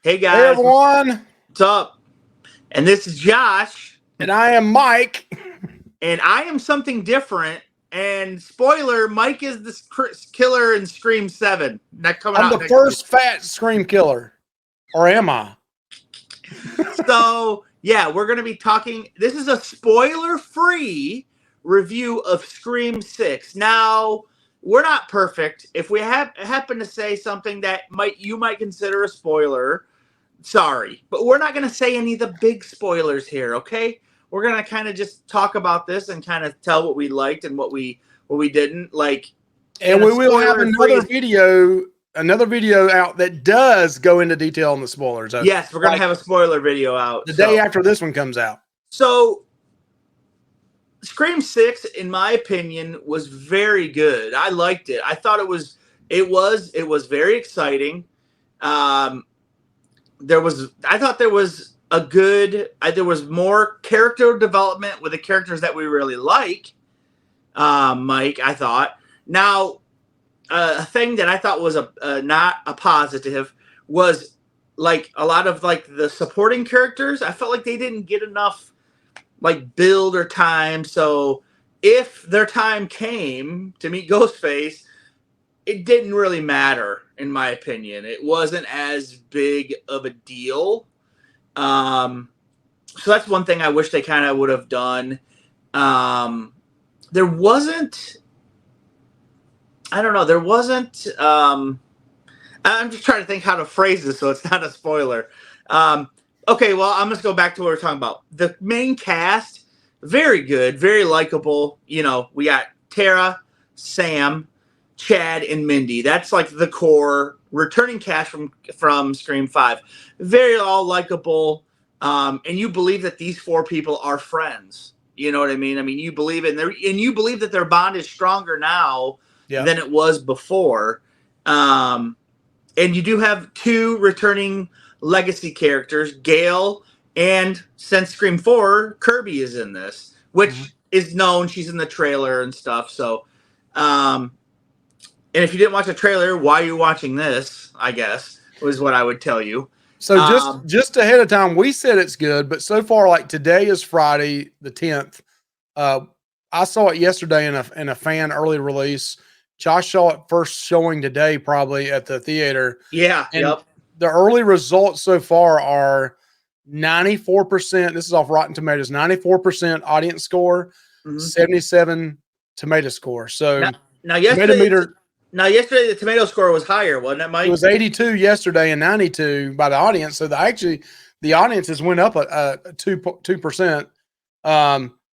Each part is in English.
Hey Hey guys, everyone, what's up? And this is Josh, and I am Mike. and I am something different. And spoiler, Mike is the killer in Scream 7. That coming I'm out the next week. first fat scream killer. Or am I? So, yeah, we're going to be talking. This is a spoiler free review of Scream 6. Now, we're not perfect. If we happen to say something that you might consider a spoiler, sorry, but we're not going to say any of the big spoilers here, okay? We're going to kind of just talk about this and kind of tell what we liked and what we didn't like. And In a we will have spoiler free, another video out that does go into detail on the spoilers. So, yes, we're going to like have a spoiler video out. the day after this one comes out. So Scream 6, in my opinion, was very good. I liked it. I thought it was very exciting. Um, I thought there was there was more character development with the characters that we really like. Mike, I thought. Now, a thing that I thought was not a positive was like a lot of like the supporting characters. I felt like they didn't get enough like build or time. So if their time came to meet Ghostface, it didn't really matter, in my opinion. It wasn't as big of a deal. So that's one thing I wish they kind of would have done. There wasn't. I don't know. There wasn't. I'm just trying to think how to phrase this so it's not a spoiler. Okay, well, I'm just go back to what we are talking about. The main cast, very good, very likable. You know, we got Tara, Sam, Chad, and Mindy. That's like the core returning cast from Scream 5. Very all likable, and you believe that these four people are friends. You know what I mean? I mean, you believe you believe that their bond is stronger now than it was before. And you do have two returning legacy characters, Gail, and since Scream 4, Kirby is in this, which is known. She's in the trailer and stuff. So, and if you didn't watch the trailer, why are you watching this? I guess was what I would tell you. So just ahead of time, we said it's good, but so far, like today is Friday the 10th. I saw it yesterday in a fan early release. Josh saw it first showing today, probably at the theater. Yeah. And the early results so far are 94%. This is off Rotten Tomatoes, 94% audience score, 77 tomato score. So now yesterday the tomato score was higher, wasn't it, Mike? It was 82 yesterday and 92 by the audience. So the audiences went up 2%.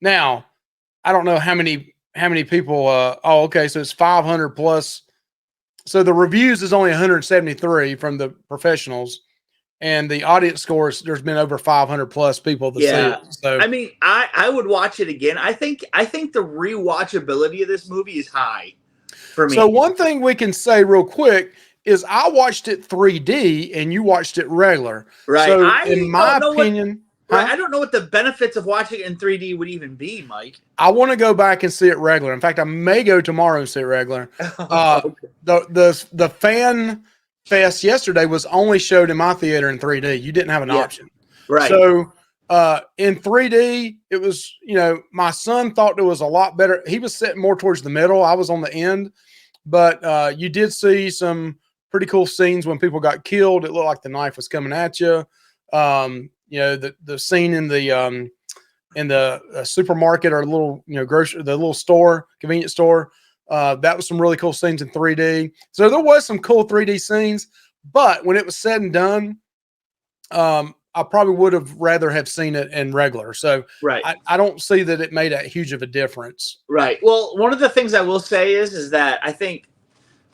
Now I don't know how many people. Okay, so it's 500 plus. So the reviews is only 173 from the professionals, and the audience scores. There's been over 500 plus people to see it. So I mean, I would watch it again. I think the rewatchability of this movie is high for me. So one thing we can say real quick is I watched it 3D and you watched it regular. Right. So in my opinion. Right. I don't know what the benefits of watching it in 3D would even be, Mike. I want to go back and see it regular. In fact, I may go tomorrow and see it regular. Okay. The fan fest yesterday was only showed in my theater in 3D. You didn't have an option. Right. So in 3D, it was, my son thought it was a lot better. He was sitting more towards the middle. I was on the end. But you did see some pretty cool scenes when people got killed. It looked like the knife was coming at you. The scene in the supermarket or little, the little store, convenience store. That was some really cool scenes in 3D. So there was some cool 3D scenes, but when it was said and done, I probably would have rather have seen it in regular. So right. I don't see that it made a huge of a difference. Right. Well, one of the things I will say is that I think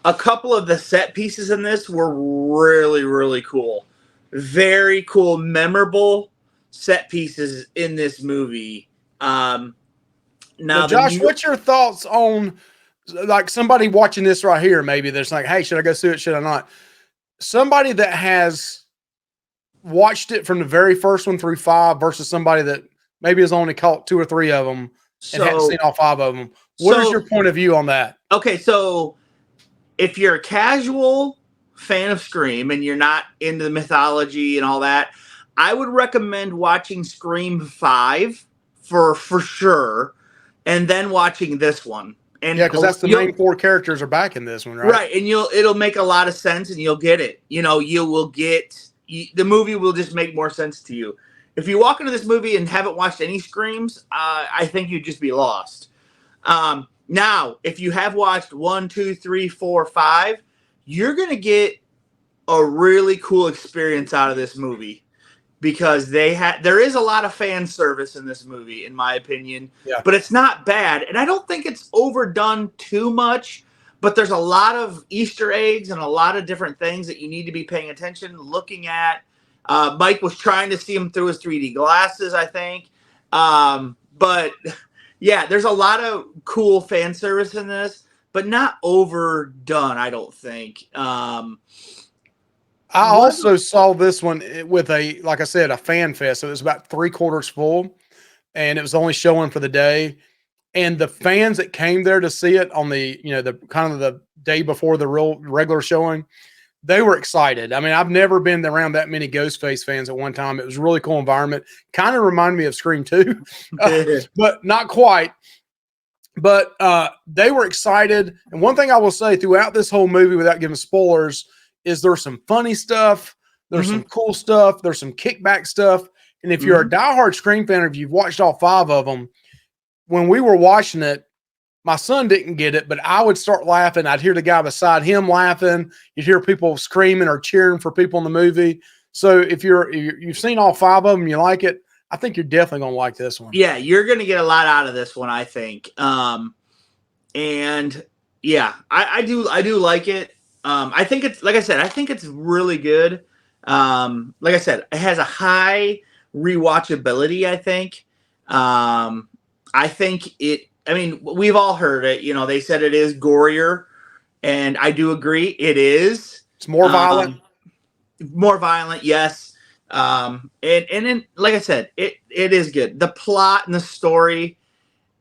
a couple of the set pieces in this were really, really cool. Very cool, memorable set pieces in this movie. Now, Josh, what's your thoughts on like somebody watching this right here? Maybe there's like, hey, should I go see it? Should I not? Somebody that has watched it from the very first one through 5 versus somebody that maybe has only caught 2 or 3 of them and hadn't seen all 5 of them. What is your point of view on that? Okay, so if you're a casual fan of Scream and you're not into the mythology and all that, I would recommend watching Scream 5 for sure, and then watching this one. Yeah, And because that's the main four characters are back in this one, right? right, and it'll make a lot of sense, and you'll get it. You will get the movie will just make more sense to you. If you walk into this movie and haven't watched any Screams, I think you'd just be lost. Now, if you have watched 1, 2, 3, 4, 5, you're gonna get a really cool experience out of this movie because there is a lot of fan service in this movie, in my opinion. Yeah. But it's not bad, and I don't think it's overdone too much. But there's a lot of Easter eggs and a lot of different things that you need to be paying attention, looking at. Mike was trying to see him through his 3D glasses, I think. But yeah, there's a lot of cool fan service in this, but not overdone, I don't think. I also saw this one with like I said, a fan fest. So it was about 3/4 full, and it was only showing for the day. And the fans that came there to see it on the kind of the day before the regular showing, they were excited. I mean, I've never been around that many Ghostface fans at one time. It was a really cool environment. Kind of reminded me of Scream 2, but not quite. But they were excited. And one thing I will say throughout this whole movie, without giving spoilers, is there's some funny stuff. There's some cool stuff. There's some kickback stuff. And if you're a diehard Scream fan, or if you've watched all 5 of them, when we were watching it, my son didn't get it, but I would start laughing. I'd hear the guy beside him laughing. You'd hear people screaming or cheering for people in the movie. So if you've seen all 5 of them, you like it, I think you're definitely going to like this one. Yeah, you're going to get a lot out of this one, I think. And yeah, I do like it. I think it's, like I said, I think it's really good. Like I said, it has a high rewatchability, I think. I think we've all heard it. They said it is gorier, and I do agree. It is. It's more violent. More violent, yes. And then, like I said, it is good. The plot and the story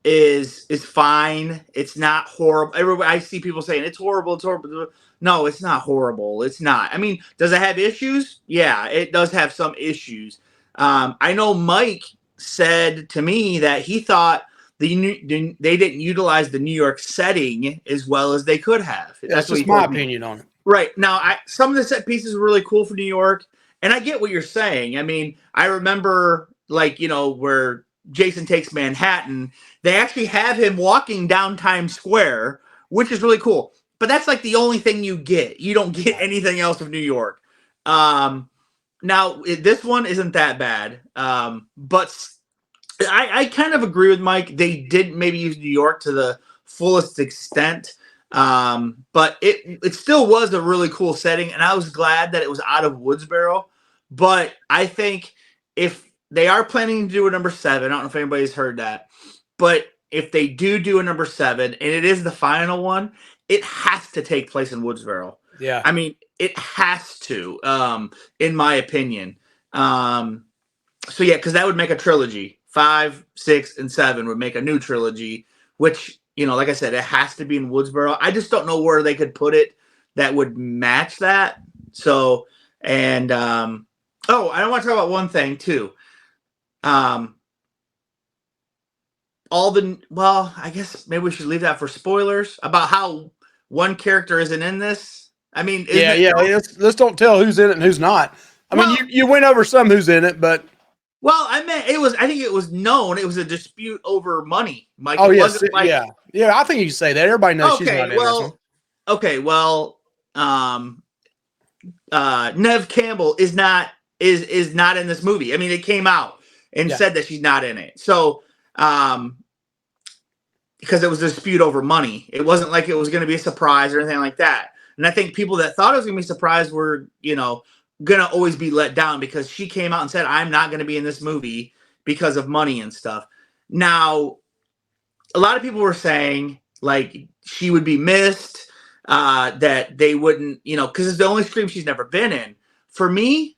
is fine. It's not horrible. I see people saying it's horrible. It's horrible. No, it's not horrible. It's not. I mean, does it have issues? Yeah, it does have some issues. I know Mike said to me that he thought they didn't utilize the New York setting as well as they could have. That's just my opinion on it. Right. Now, some of the set pieces were really cool for New York, and I get what you're saying. I mean, I remember, where Jason Takes Manhattan, they actually have him walking down Times Square, which is really cool. But that's like the only thing you get. You don't get anything else of New York. Now, this one isn't that bad, but I kind of agree with Mike. They didn't maybe use New York to the fullest extent, but it still was a really cool setting, and I was glad that it was out of Woodsboro. But I think if they are planning to do a number 7, I don't know if anybody's heard that, but if they do a number 7, and it is the final one, it has to take place in Woodsboro. Yeah. I mean, it has to, in my opinion. So yeah, because that would make a trilogy. 5, 6, and 7 would make a new trilogy, which, like I said, it has to be in Woodsboro. I just don't know where they could put it that would match that. So, and I want to talk about one thing too. I guess maybe we should leave that for spoilers about how one character isn't in this. I mean, let's don't tell who's in it and who's not. I mean, you went over some who's in it, but. Well, I meant I think it was known. It was a dispute over money, Mike. Oh, yes. Yeah. I think you can say that. Everybody knows she's not in this one. Okay. Well, Nev Campbell is not in this movie. I mean, it came out and said that she's not in it. So, because it was a dispute over money, it wasn't like it was going to be a surprise or anything like that. And I think people that thought it was going to be a surprise were, going to always be let down because she came out and said, I'm not going to be in this movie because of money and stuff. Now, a lot of people were saying like she would be missed, that they wouldn't, because it's the only Scream she's never been in. For me,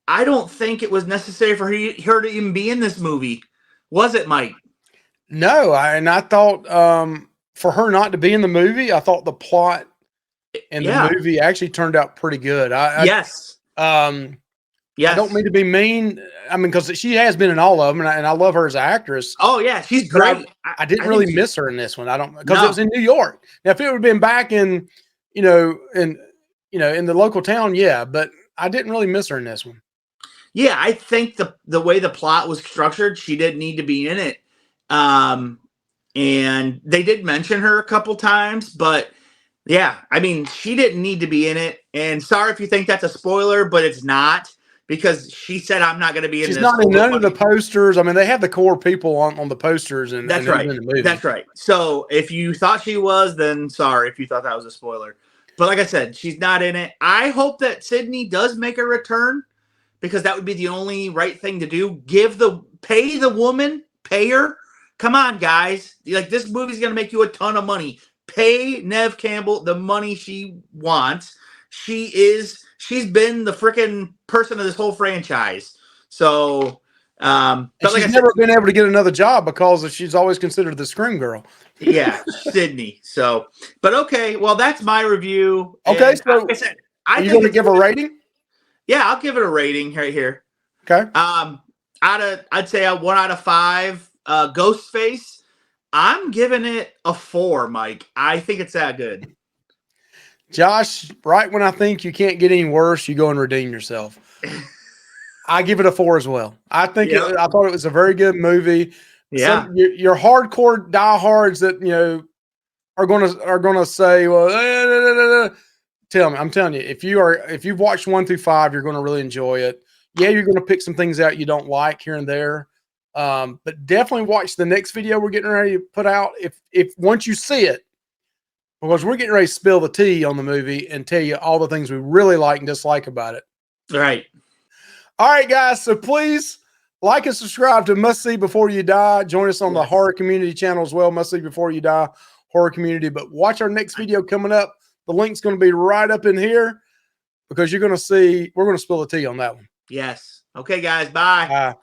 I don't think it was necessary for her to even be in this movie. Was it, Mike? No, I thought for her not to be in the movie, I thought the plot and the Yeah. movie actually turned out pretty good. Yes. I don't mean to be mean. I mean, because she has been in all of them, and I love her as an actress. Oh yeah, she's But great. I didn't I really think miss her in this one. I don't, because it no. was in New York. Now, if it would have been back in, in the local town, yeah. But I didn't really miss her in this one. Yeah, I think the way the plot was structured, she didn't need to be in it. And they did mention her a couple times, but yeah, I mean, she didn't need to be in it. And sorry if you think that's a spoiler, but it's not, because she said, I'm not going to be in She's this. not in none of the posters. I mean, they have the core people on the posters and That's who's right. in the movie. That's right. So if you thought she was, then sorry if you thought that was a spoiler. But like I said, she's not in it. I hope that Sydney does make a return, because that would be the only right thing to do. Pay the woman, pay her. Come on, guys. Like, this movie's going to make you a ton of money. Pay Neve Campbell the money she wants. She's been the freaking person of this whole franchise. So, but she's like I never said, been able to get another job because she's always considered the scream girl. yeah, Sydney. So, but okay, well, that's my review. Okay, And so like I said, are you going to give a rating? Yeah, I'll give it a rating right here. Okay. I'd say a 1 out of 5. Ghostface, I'm giving it a 4, Mike. I think it's that good. Josh, right when I think you can't get any worse, you go and redeem yourself. I give it a 4 as well. I think I thought it was a very good movie. Yeah. Your hardcore diehards that are gonna say, well, tell me, I'm telling you, if you've watched 1 through 5, you're gonna really enjoy it. Yeah, you're gonna pick some things out you don't like here and there. But definitely watch the next video we're getting ready to put out. If once you see it, because we're getting ready to spill the tea on the movie and tell you all the things we really like and dislike about it. Right. All right, guys. So please like and subscribe to Must See Before You Die. Join us on the Horror Community channel as well. Must See Before You Die Horror Community. But watch our next video coming up. The link's going to be right up in here, because you're going to see, we're going to spill the tea on that one. Yes. Okay, guys. Bye. Bye.